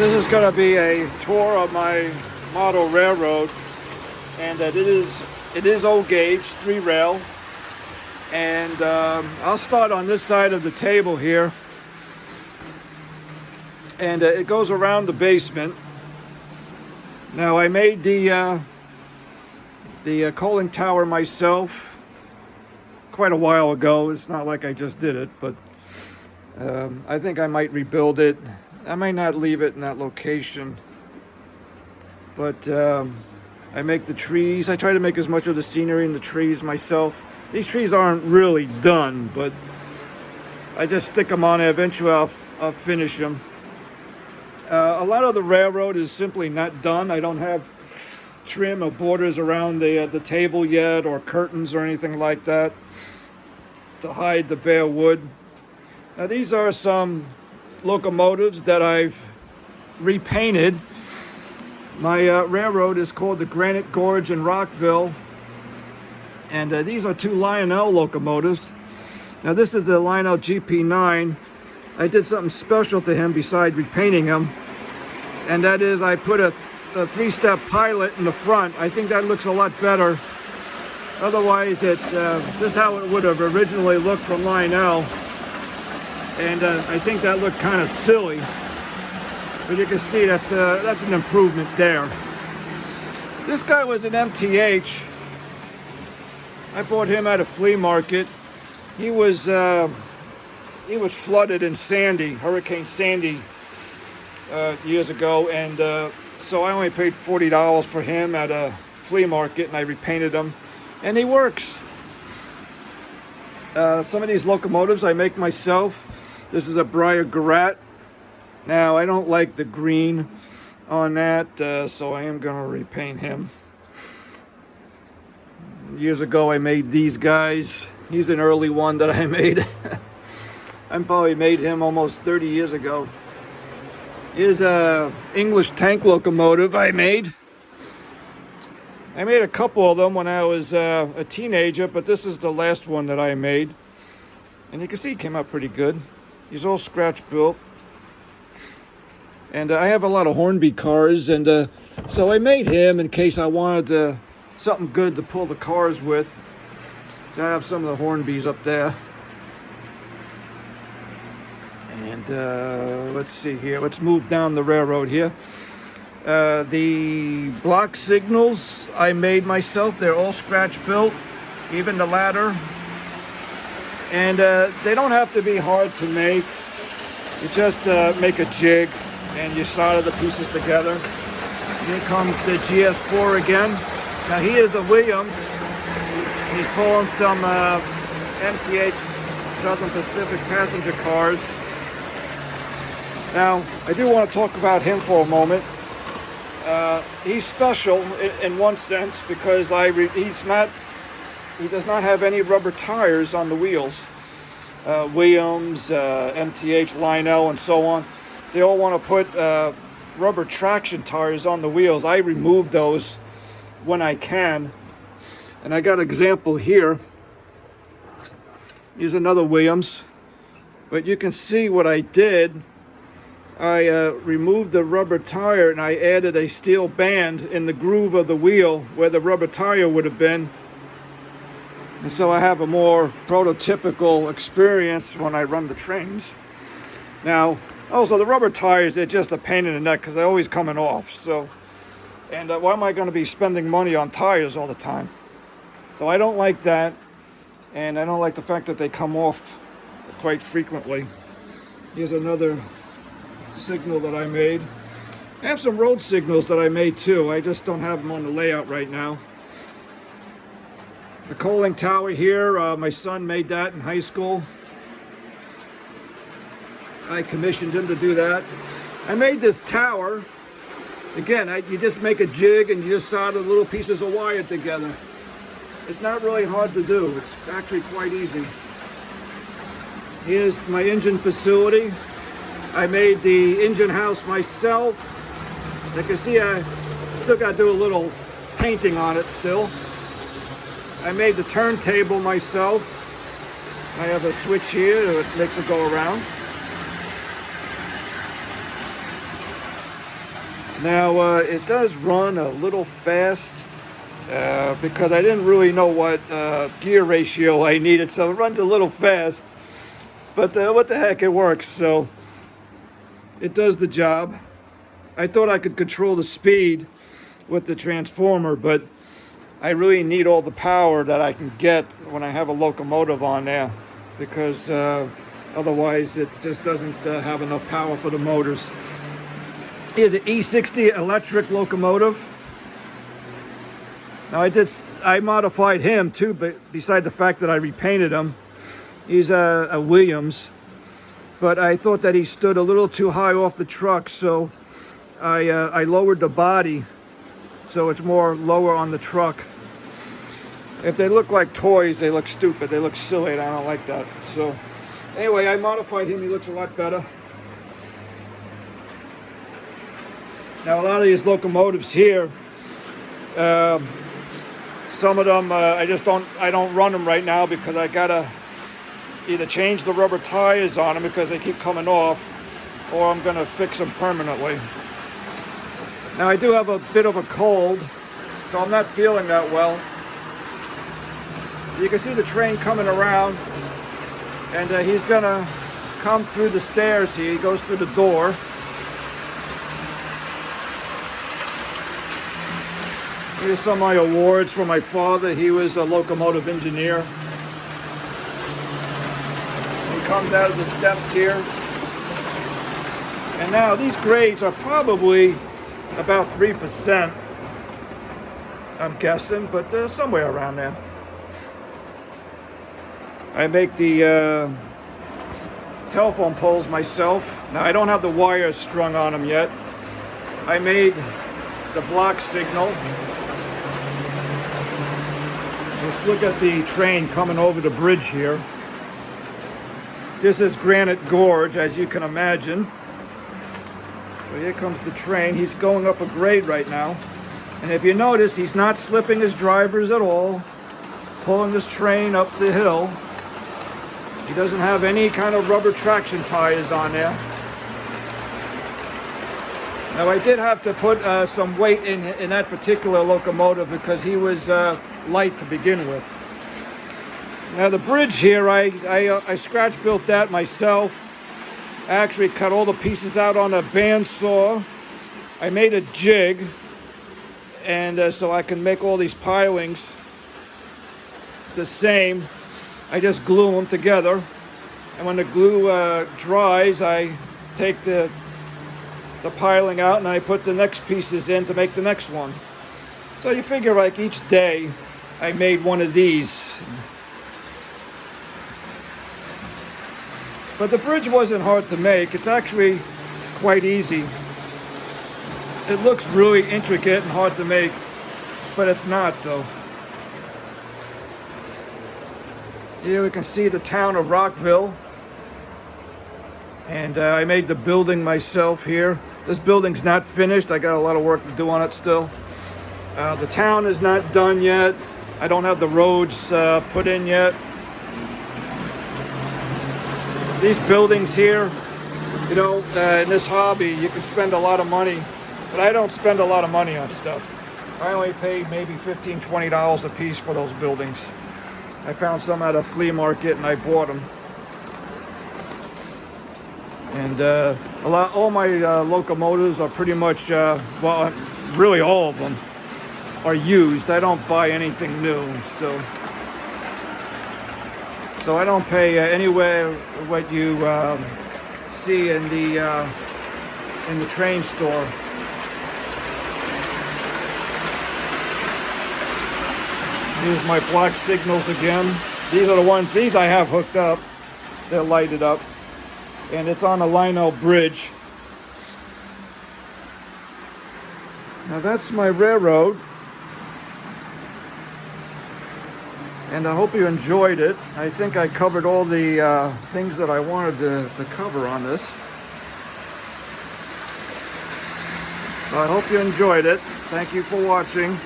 This is going to be a tour of my model railroad, and that it is old gauge, 3-rail, and I'll start on this side of the table here, and it goes around the basement. Now I made the coaling tower myself quite a while ago. It's not like I just did it, but I think I might rebuild it. I might not leave it in that location, but I make the trees. I try to make as much of the scenery and the trees myself. These trees aren't really done, but I just stick them on there. Eventually I'll finish them. A lot of the railroad is simply not done. I don't have trim or borders around the table yet, or curtains or anything like that to hide the bare wood. Now these are some locomotives that I've repainted. My railroad is called the Granite Gorge in Rockville, and these are 2 Lionel locomotives. Now this is the Lionel GP9. I did something special to him besides repainting him, and that is I put a 3-step pilot in the front. I think that looks a lot better. Otherwise, this is how it would have originally looked from Lionel. And I think that looked kind of silly, but you can see that's an improvement there. This guy was an MTH. I bought him at a flea market. He was flooded in Hurricane Sandy years ago, and so I only paid $40 for him at a flea market, and I repainted him, and he works. Some of these locomotives I make myself. This is a Briar Garret. Now, I don't like the green on that, so I am going to repaint him. Years ago, I made these guys. He's an early one that I made. I probably made him almost 30 years ago. Here's a English tank locomotive I made. I made a couple of them when I was a teenager, but this is the last one that I made. And you can see it came out pretty good. He's all scratch built. And I have a lot of Hornby cars, and so I made him in case I wanted something good to pull the cars with. So I have some of the Hornbys up there. And let's see here. Let's move down the railroad here. The block signals I made myself. They're all scratch built, even the ladder. And they don't have to be hard to make. You just make a jig and you solder the pieces together. Here comes the GS4 again. Now he is a Williams. He's pulling some MTH Southern Pacific passenger cars. Now I do want to talk about him for a moment. He's special in one sense because he does not have any rubber tires on the wheels. Williams, MTH, Lionel, and so on, they all want to put rubber traction tires on the wheels. I remove those when I can. And I got an example here. Here's another Williams. But you can see what I did. I removed the rubber tire and I added a steel band in the groove of the wheel where the rubber tire would have been. And so I have a more prototypical experience when I run the trains. Now, also the rubber tires, they're just a pain in the neck because they're always coming off. So, and why am I going to be spending money on tires all the time? So I don't like that, and I don't like the fact that they come off quite frequently. Here's another signal that I made. I have some road signals that I made too. I just don't have them on the layout right now. The coaling tower here, my son made that in high school. I commissioned him to do that. I made this tower. Again, you just make a jig and you just solder little pieces of wire together. It's not really hard to do. It's actually quite easy. Here's my engine facility. I made the engine house myself. You can see I still got to do a little painting on it still. I made the turntable myself. I have a switch here that makes it go around. Now, it does run a little fast because I didn't really know what gear ratio I needed, so it runs a little fast. But what the heck, it works, so it does the job. I thought I could control the speed with the transformer, but I really need all the power that I can get when I have a locomotive on there, because otherwise it just doesn't have enough power for the motors. Here's an E60 electric locomotive. Now I modified him too, but beside the fact that I repainted him. He's a Williams, but I thought that he stood a little too high off the truck, so I lowered the body so it's more lower on the truck. If they look like toys, they look stupid, they look silly, and I don't like that. So anyway, I modified him. He looks a lot better. Now a lot of these locomotives here, some of them I don't run them right now because I gotta either change the rubber tires on them because they keep coming off, or I'm gonna fix them permanently. Now I do have a bit of a cold, so I'm not feeling that well. You can see the train coming around, and he's gonna come through the stairs here. He goes through the door. Here's some of my awards for my father. He was a locomotive engineer. He comes out of the steps here. And now these grades are probably about 3%, I'm guessing, but they're somewhere around there. I make the telephone poles myself. Now I don't have the wires strung on them yet. I made the block signal. Let's look at the train coming over the bridge here. This is Granite Gorge, as you can imagine. So here comes the train. He's going up a grade right now. And if you notice, he's not slipping his drivers at all, pulling this train up the hill. He doesn't have any kind of rubber traction tires on there. Now I did have to put some weight in that particular locomotive because he was light to begin with. Now the bridge here, I scratch built that myself. I actually cut all the pieces out on a bandsaw. I made a jig, and so I can make all these pilings the same. I just glue them together, and when the glue dries, I take the piling out and I put the next pieces in to make the next one. So you figure like each day I made one of these. But the bridge wasn't hard to make. It's actually quite easy. It looks really intricate and hard to make, but it's not though. Here we can see the town of Rockville. And I made the building myself here. This building's not finished. I got a lot of work to do on it still. The town is not done yet. I don't have the roads put in yet. These buildings here, you know, in this hobby, you can spend a lot of money, but I don't spend a lot of money on stuff. I only pay maybe $15, $20 a piece for those buildings. I found some at a flea market and I bought them. And all my locomotives are pretty much, well, really all of them are used. I don't buy anything new, so I don't pay anywhere what you see in the train store. Here's my black signals again. These are the ones. These I have hooked up. They're lighted up. And it's on the Lionel bridge. Now that's my railroad. And I hope you enjoyed it. I think I covered all the things that I wanted to cover on this. So I hope you enjoyed it. Thank you for watching.